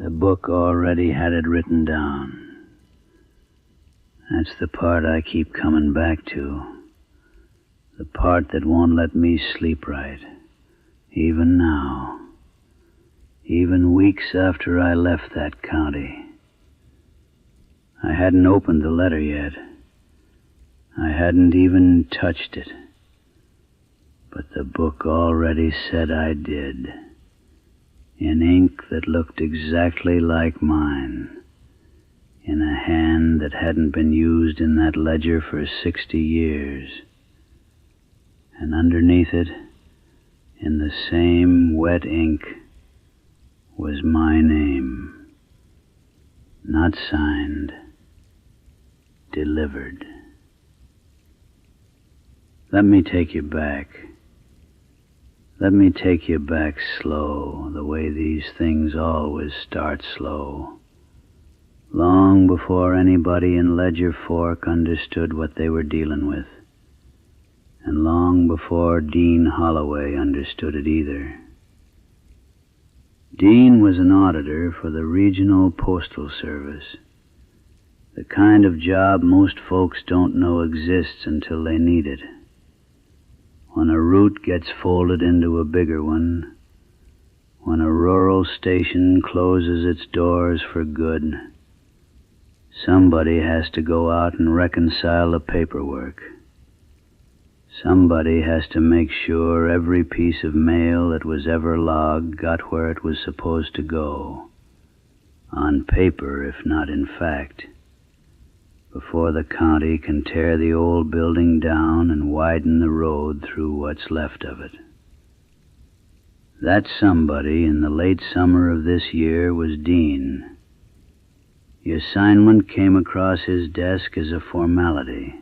The book already had it written down. That's the part I keep coming back to. The part that won't let me sleep right. Even now. Even weeks after I left that county. I hadn't opened the letter yet. I hadn't even touched it. But the book already said I did. In ink that looked exactly like mine. In a hand that hadn't been used in that ledger for 60 years. And underneath it, in the same wet ink, was my name. Not signed. Delivered. Let me take you back. Let me take you back slow, the way these things always start slow. Long before anybody in Ledger Fork understood what they were dealing with. And long before Dean Holloway understood it either. Dean was an auditor for the Regional Postal Service. The kind of job most folks don't know exists until they need it. When a route gets folded into a bigger one, when a rural station closes its doors for good, somebody has to go out and reconcile the paperwork. Somebody has to make sure every piece of mail that was ever logged got where it was supposed to go, on paper if not in fact, before the county can tear the old building down and widen the road through what's left of it. That somebody in the late summer of this year was Dean. The assignment came across his desk as a formality.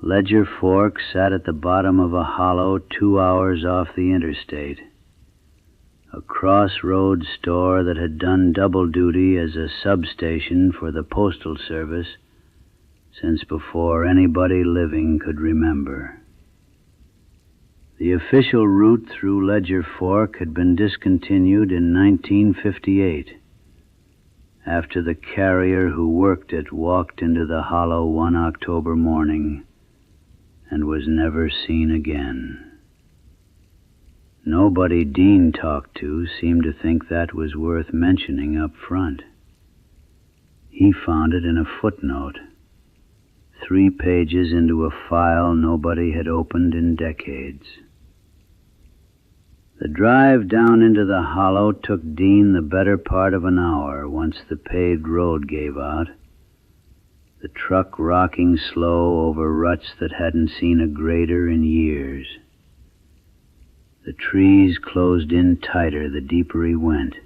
Ledger Fork sat at the bottom of a hollow 2 hours off the interstate. A crossroads store that had done double duty as a substation for the Postal Service since before anybody living could remember. The official route through Ledger Fork had been discontinued in 1958, after the carrier who worked it walked into the hollow one October morning and was never seen again. Nobody Dean talked to seemed to think that was worth mentioning up front. He found it in a footnote, 3 pages into a file nobody had opened in decades. The drive down into the hollow took Dean the better part of an hour once the paved road gave out, the truck rocking slow over ruts that hadn't seen a grader in years. The trees closed in tighter the deeper he went,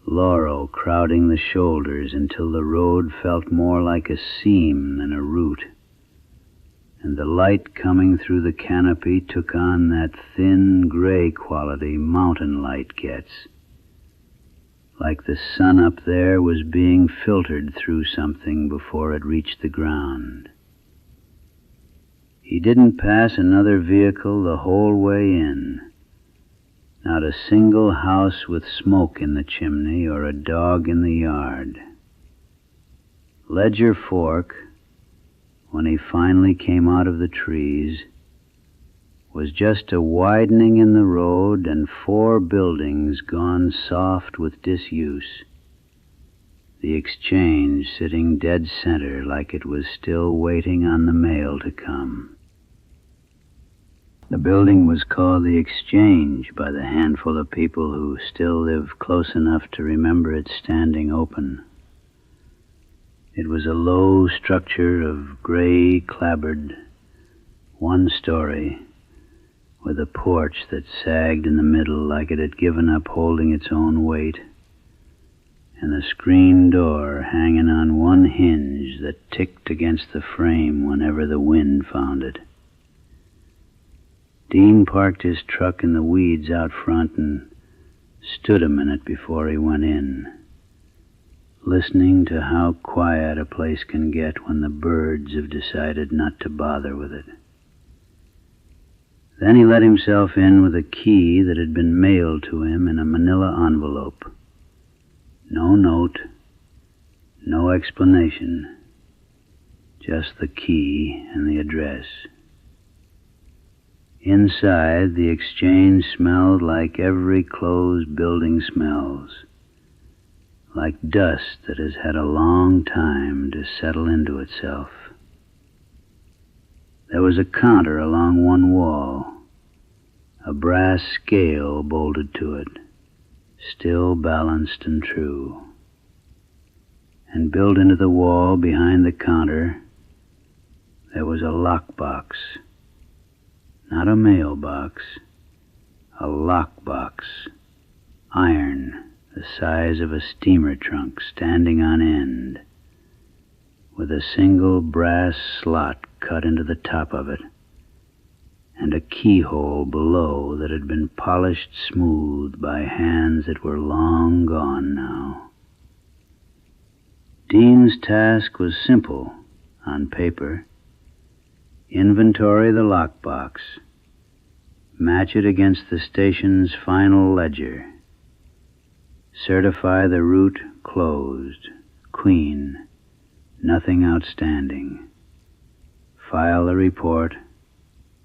laurel crowding the shoulders until the road felt more like a seam than a route, and the light coming through the canopy took on that thin gray quality mountain light gets, like the sun up there was being filtered through something before it reached the ground. He didn't pass another vehicle the whole way in. Not a single house with smoke in the chimney or a dog in the yard. Ledger Fork, when he finally came out of the trees, was just a widening in the road and 4 buildings gone soft with disuse. The exchange sitting dead center like it was still waiting on the mail to come. The building was called the Exchange by the handful of people who still live close enough to remember it standing open. It was a low structure of gray clapboard, 1 story, with a porch that sagged in the middle like it had given up holding its own weight, and a screen door hanging on 1 hinge that ticked against the frame whenever the wind found it. Dean parked his truck in the weeds out front and stood a minute before he went in, listening to how quiet a place can get when the birds have decided not to bother with it. Then he let himself in with a key that had been mailed to him in a manila envelope. No note, no explanation, just the key and the address. Inside, the exchange smelled like every closed building smells, like dust that has had a long time to settle into itself. There was a counter along one wall, a brass scale bolted to it, still balanced and true. And built into the wall behind the counter, there was a lockbox. Not a mailbox, a lockbox, iron, the size of a steamer trunk standing on end, with a single brass slot cut into the top of it, and a keyhole below that had been polished smooth by hands that were long gone now. Dean's task was simple on paper. Inventory the lockbox. Match it against the station's final ledger. Certify the route closed, clean, nothing outstanding. File the report,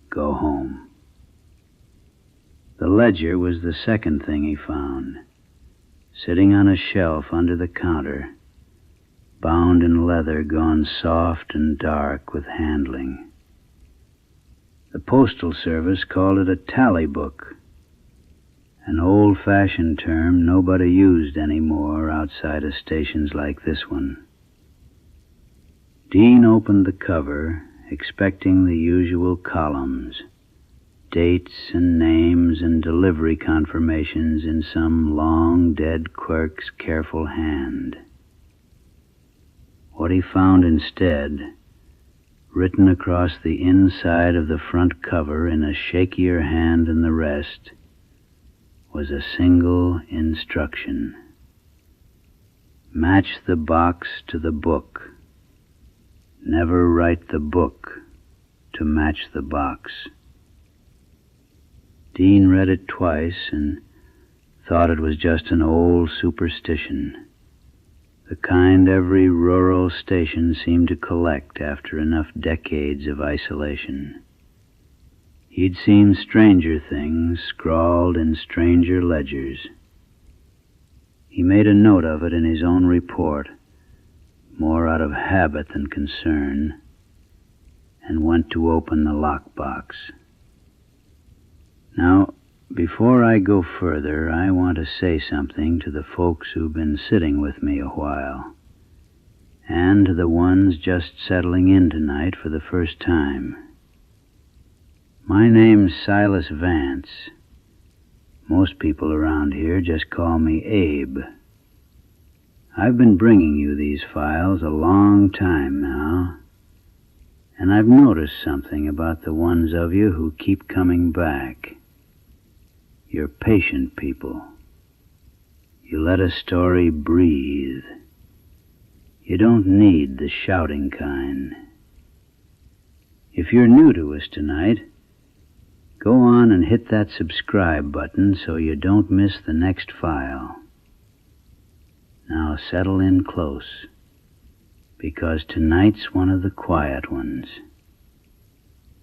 go home. The ledger was the second thing he found, sitting on a shelf under the counter, bound in leather gone soft and dark with handling. The Postal Service called it a tally book, an old-fashioned term nobody used anymore outside of stations like this one. Dean opened the cover, expecting the usual columns, dates and names and delivery confirmations in some long-dead clerk's careful hand. What he found instead, written across the inside of the front cover in a shakier hand than the rest, was a single instruction. Match the box to the book. Never write the book to match the box. Dean read it twice and thought it was just an old superstition, the kind every rural station seemed to collect after enough decades of isolation. He'd seen stranger things scrawled in stranger ledgers. He made a note of it in his own report, more out of habit than concern, and went to open the lockbox. Now, before I go further, I want to say something to the folks who've been sitting with me a while, and to the ones just settling in tonight for the first time. My name's Silas Vance. Most people around here just call me Abe. I've been bringing you these files a long time now, and I've noticed something about the ones of you who keep coming back. You're patient people. You let a story breathe. You don't need the shouting kind. If you're new to us tonight, go on and hit that subscribe button so you don't miss the next file. Now settle in close, because tonight's one of the quiet ones.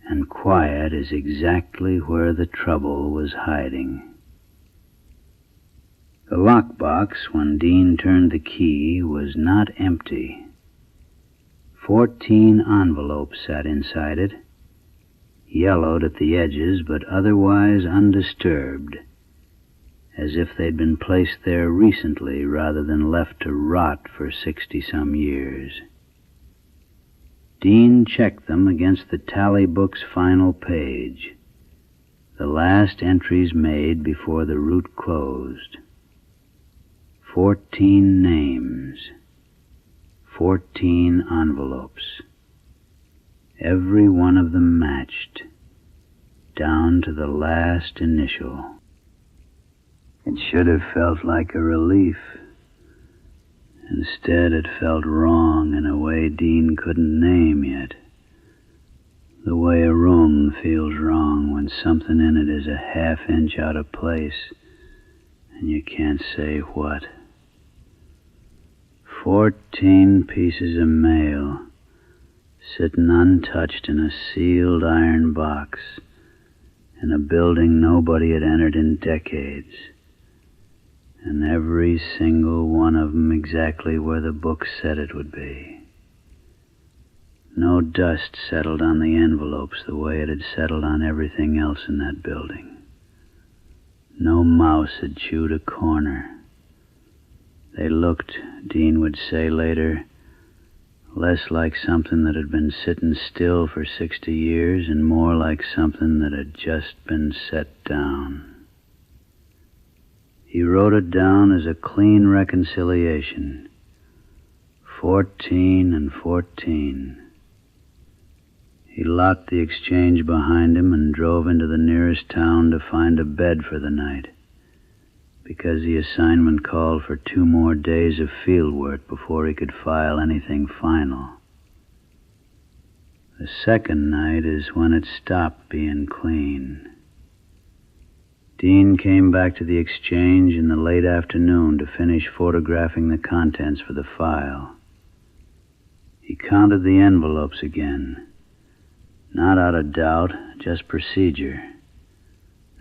And quiet is exactly where the trouble was hiding. The lockbox, when Dean turned the key, was not empty. 14 envelopes sat inside it, yellowed at the edges but otherwise undisturbed, as if they'd been placed there recently rather than left to rot for 60-some years. Dean checked them against the tally book's final page, the last entries made before the route closed. 14 names, 14 envelopes. Every one of them matched, down to the last initial. It should have felt like a relief. Instead, it felt wrong in a way Dean couldn't name yet. The way a room feels wrong when something in it is a half-inch out of place, and you can't say what. 14 pieces of mail sitting untouched in a sealed iron box in a building nobody had entered in decades, and every single one of them exactly where the book said it would be. No dust settled on the envelopes the way it had settled on everything else in that building. No mouse had chewed a corner. They looked, Dean would say later, less like something that had been sitting still for 60 years and more like something that had just been set down. He wrote it down as a clean reconciliation. 14 and 14. He locked the exchange behind him and drove into the nearest town to find a bed for the night, because the assignment called for 2 more days of field work before he could file anything final. The second night is when it stopped being clean. Dean came back to the exchange in the late afternoon to finish photographing the contents for the file. He counted the envelopes again, not out of doubt, just procedure.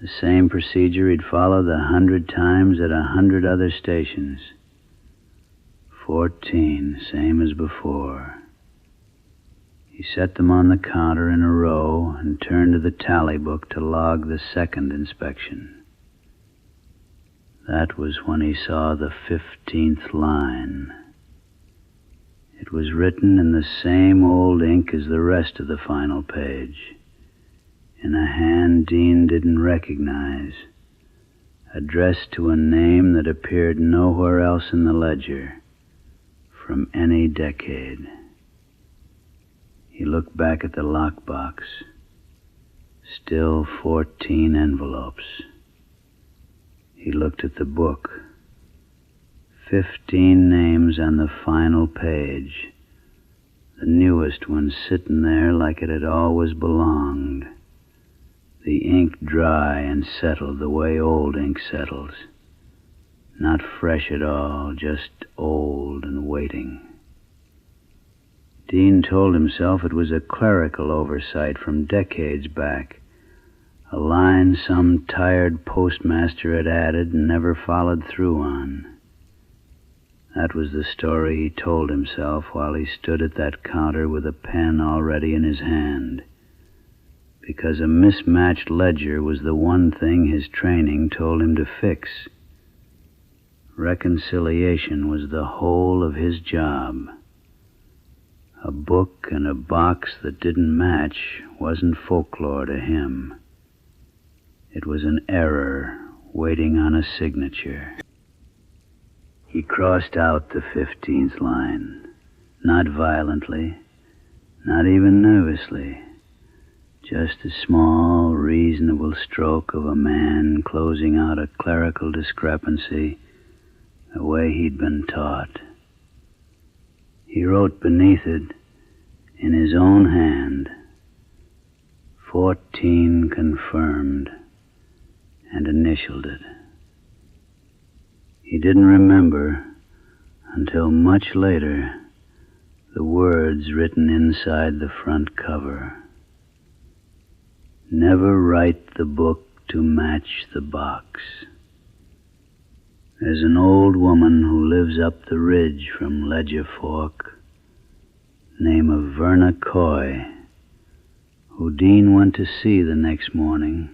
The same procedure he'd followed 100 times at 100 other stations. 14, same as before. He set them on the counter in a row and turned to the tally book to log the second inspection. That was when he saw the 15th line. It was written in the same old ink as the rest of the final page, in a hand Dean didn't recognize, addressed to a name that appeared nowhere else in the ledger from any decade. He looked back at the lockbox. Still 14 envelopes. He looked at the book. 15 names on the final page, the newest one sitting there like it had always belonged. The ink dry and settled the way old ink settles. Not fresh at all, just old and waiting. Dean told himself it was a clerical oversight from decades back, a line some tired postmaster had added and never followed through on. That was the story he told himself while he stood at that counter with a pen already in his hand, because a mismatched ledger was the one thing his training told him to fix. Reconciliation was the whole of his job. A book and a box that didn't match wasn't folklore to him. It was an error waiting on a signature. He crossed out the 15th line, not violently, not even nervously. Just a small, reasonable stroke of a man closing out a clerical discrepancy the way he'd been taught. He wrote beneath it, in his own hand, 14 confirmed, and initialed it. He didn't remember, until much later, the words written inside the front cover. Never write the book to match the box. There's an old woman who lives up the ridge from Ledger Fork, name of Verna Coy, who Dean went to see the next morning,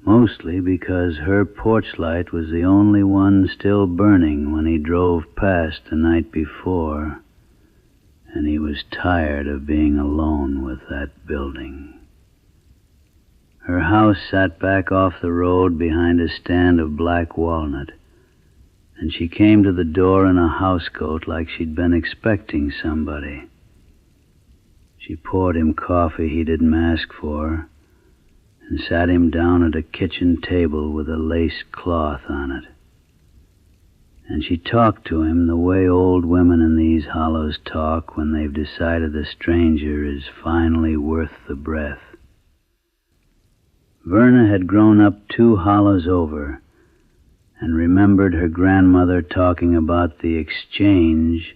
mostly because her porch light was the only one still burning when he drove past the night before, and he was tired of being alone with that building. Her house sat back off the road behind a stand of black walnut, and she came to the door in a housecoat like she'd been expecting somebody. She poured him coffee he didn't ask for and sat him down at a kitchen table with a lace cloth on it. And she talked to him the way old women in these hollows talk when they've decided the stranger is finally worth the breath. Verna had grown up 2 hollows over, and remembered her grandmother talking about the exchange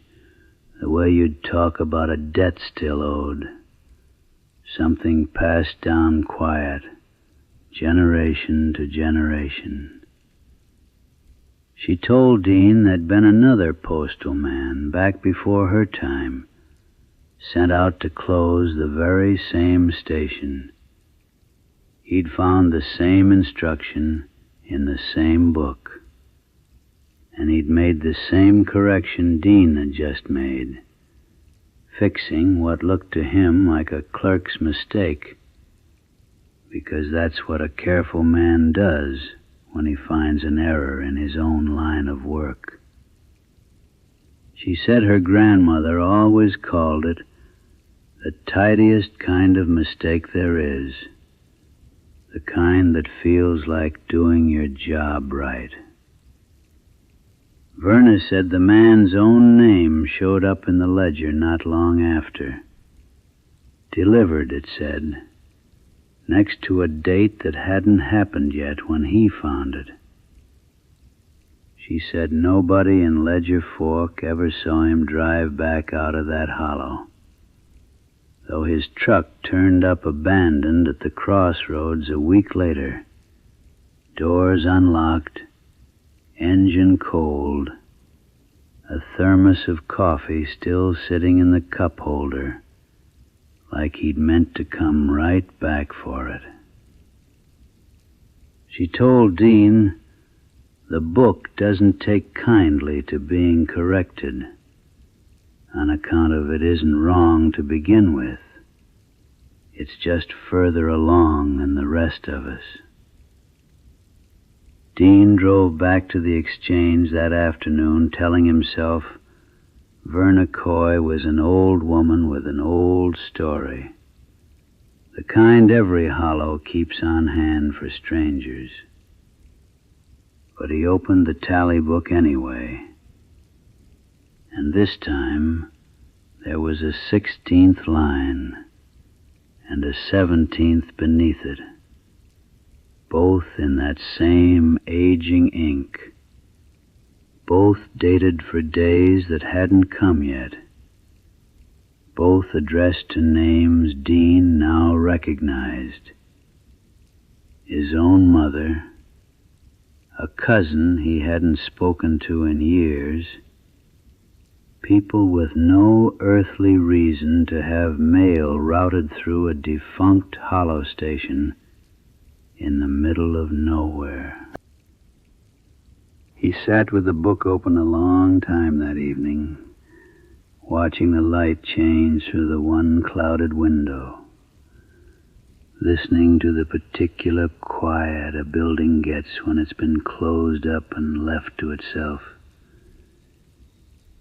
the way you'd talk about a debt still owed, something passed down quiet, generation to generation. She told Dean there'd been another postal man back before her time, sent out to close the very same station. He'd found the same instruction in the same book, and he'd made the same correction Dean had just made, fixing what looked to him like a clerk's mistake, because that's what a careful man does when he finds an error in his own line of work. She said her grandmother always called it the tidiest kind of mistake there is, the kind that feels like doing your job right. Verna said the man's own name showed up in the ledger not long after. Delivered, it said, next to a date that hadn't happened yet when he found it. She said nobody in Ledger Fork ever saw him drive back out of that hollow, though his truck turned up abandoned at the crossroads a week later, doors unlocked, engine cold, a thermos of coffee still sitting in the cup holder, like he'd meant to come right back for it. She told Dean the book doesn't take kindly to being corrected, on account of it isn't wrong to begin with. It's just further along than the rest of us. Dean drove back to the exchange that afternoon, telling himself Verna Coy was an old woman with an old story, the kind every hollow keeps on hand for strangers. But he opened the tally book anyway, and this time there was a 16th line and a 17th beneath it, both in that same aging ink, both dated for days that hadn't come yet, both addressed to names Dean now recognized, his own mother, a cousin he hadn't spoken to in years, people with no earthly reason to have mail routed through a defunct hollow station in the middle of nowhere. He sat with the book open a long time that evening, watching the light change through the one clouded window, listening to the particular quiet a building gets when it's been closed up and left to itself.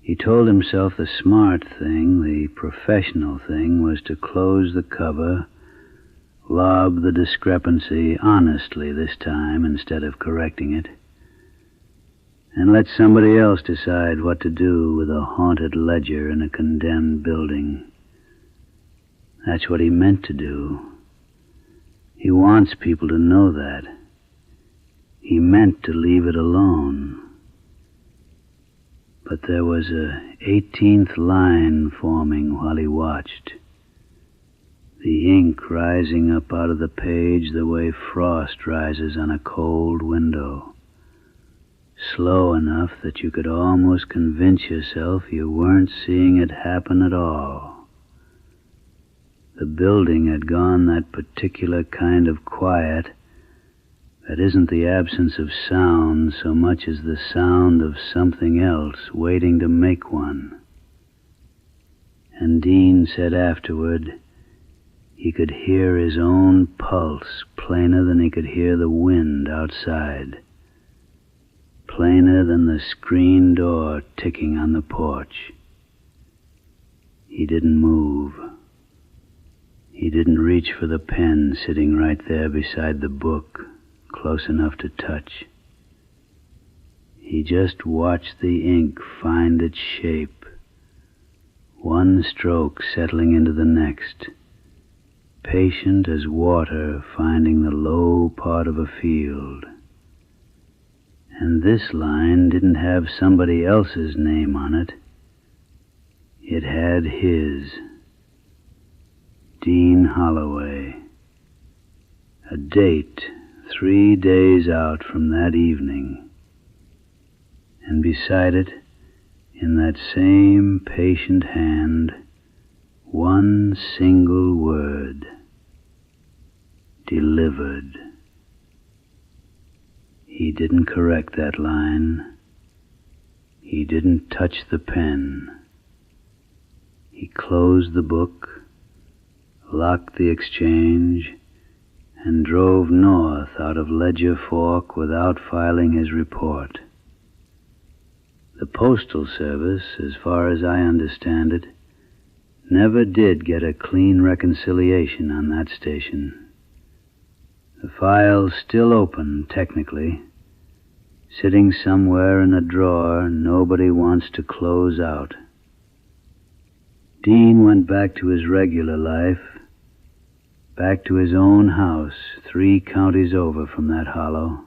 He told himself the smart thing, the professional thing, was to close the cover, lob the discrepancy honestly this time instead of correcting it, and let somebody else decide what to do with a haunted ledger in a condemned building. That's what he meant to do. He wants people to know that. He meant to leave it alone. But there was a 18th line forming while he watched, the ink rising up out of the page the way frost rises on a cold window, slow enough that you could almost convince yourself you weren't seeing it happen at all. The building had gone that particular kind of quiet that isn't the absence of sound so much as the sound of something else waiting to make one. And Dean said afterward he could hear his own pulse plainer than he could hear the wind outside, plainer than the screen door ticking on the porch. He didn't move. He didn't reach for the pen sitting right there beside the book, close enough to touch. He just watched the ink find its shape, one stroke settling into the next, patient as water finding the low part of a field. And this line didn't have somebody else's name on it. It had his. Dean Holloway. A date 3 days out from that evening. And beside it, in that same patient hand, one single word. Delivered. He didn't correct that line. He didn't touch the pen. He closed the book, locked the exchange, and drove north out of Ledger Fork without filing his report. The Postal Service, as far as I understand it, never did get a clean reconciliation on that station. The file's still open, technically, sitting somewhere in a drawer nobody wants to close out. Dean went back to his regular life, back to his own house 3 counties over from that hollow.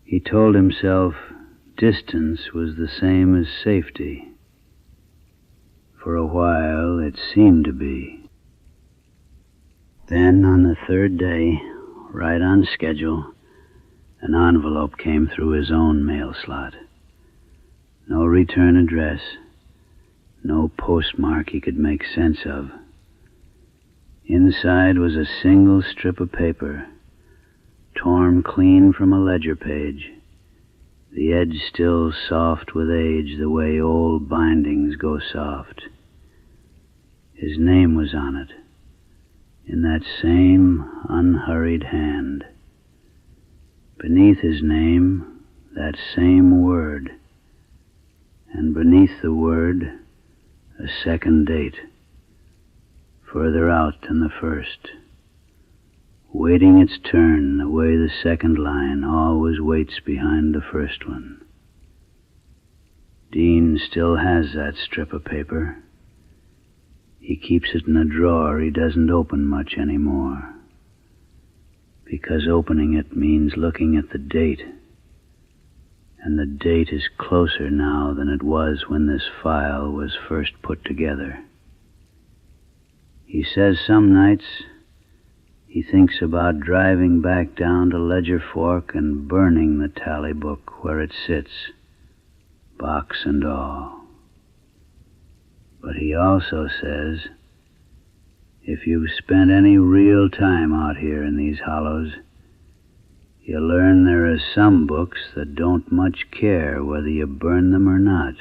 He told himself distance was the same as safety. For a while, it seemed to be. Then, on the 3rd day, right on schedule, an envelope came through his own mail slot. No return address, no postmark he could make sense of. Inside was a single strip of paper, torn clean from a ledger page, the edge still soft with age the way old bindings go soft. His name was on it, in that same unhurried hand. Beneath his name, that same word, and beneath the word, a second date, further out than the first, waiting its turn the way the second line always waits behind the first one. Dean still has that strip of paper. He keeps it in a drawer he doesn't open much anymore, because opening it means looking at the date, and the date is closer now than it was when this file was first put together. He says some nights he thinks about driving back down to Ledger Fork and burning the tally book where it sits, box and all. But he also says, if you've spent any real time out here in these hollows, you'll learn there are some books that don't much care whether you burn them or not.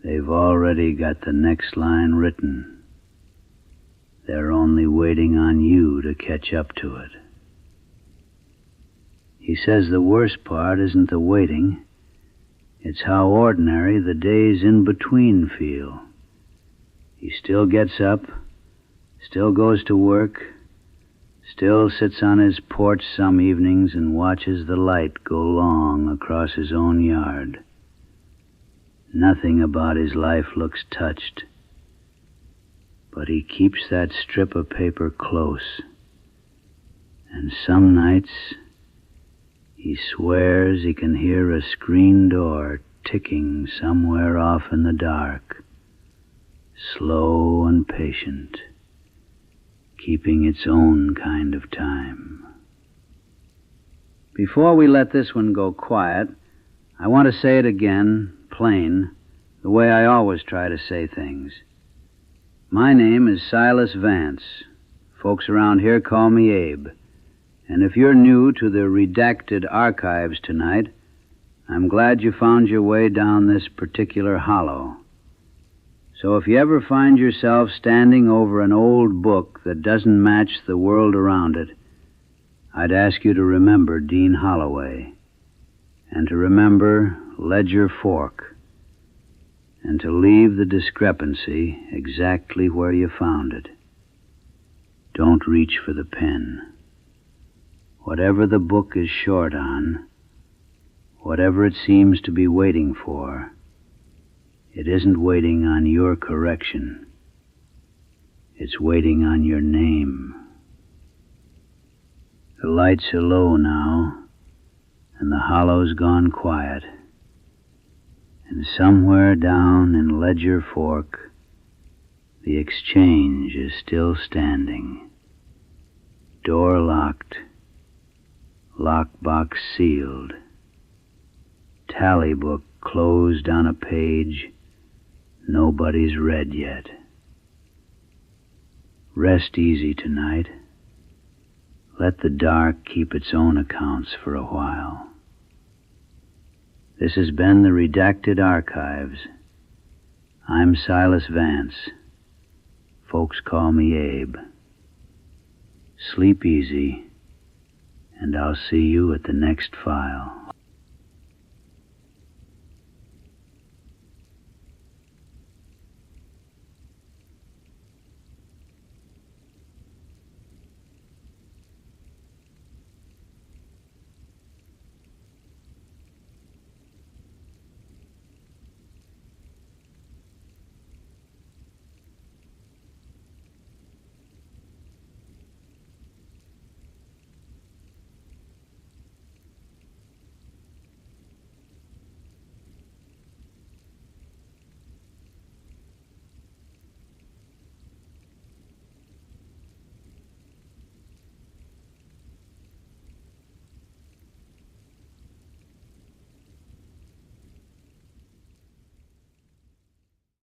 They've already got the next line written. They're only waiting on you to catch up to it. He says the worst part isn't the waiting. It's how ordinary the days in between feel. He still gets up, still goes to work, still sits on his porch some evenings and watches the light go long across his own yard. Nothing about his life looks touched, but he keeps that strip of paper close. And some nights he swears he can hear a screen door ticking somewhere off in the dark, slow and patient, keeping its own kind of time. Before we let this one go quiet, I want to say it again, plain, the way I always try to say things. My name is Silas Vance. Folks around here call me Abe. And if you're new to the Redacted Archives tonight, I'm glad you found your way down this particular hollow. So if you ever find yourself standing over an old book that doesn't match the world around it, I'd ask you to remember Dean Holloway, and to remember Ledger Fork, and to leave the discrepancy exactly where you found it. Don't reach for the pen. Whatever the book is short on, whatever it seems to be waiting for, it isn't waiting on your correction. It's waiting on your name. The lights are low now, and the hollow's gone quiet, and somewhere down in Ledger Fork, the exchange is still standing, door locked, lockbox sealed, tally book closed on a page nobody's read yet. Rest easy tonight. Let the dark keep its own accounts for a while. This has been the Redacted Archives. I'm Silas Vance. Folks call me Abe. Sleep easy, and I'll see you at the next file.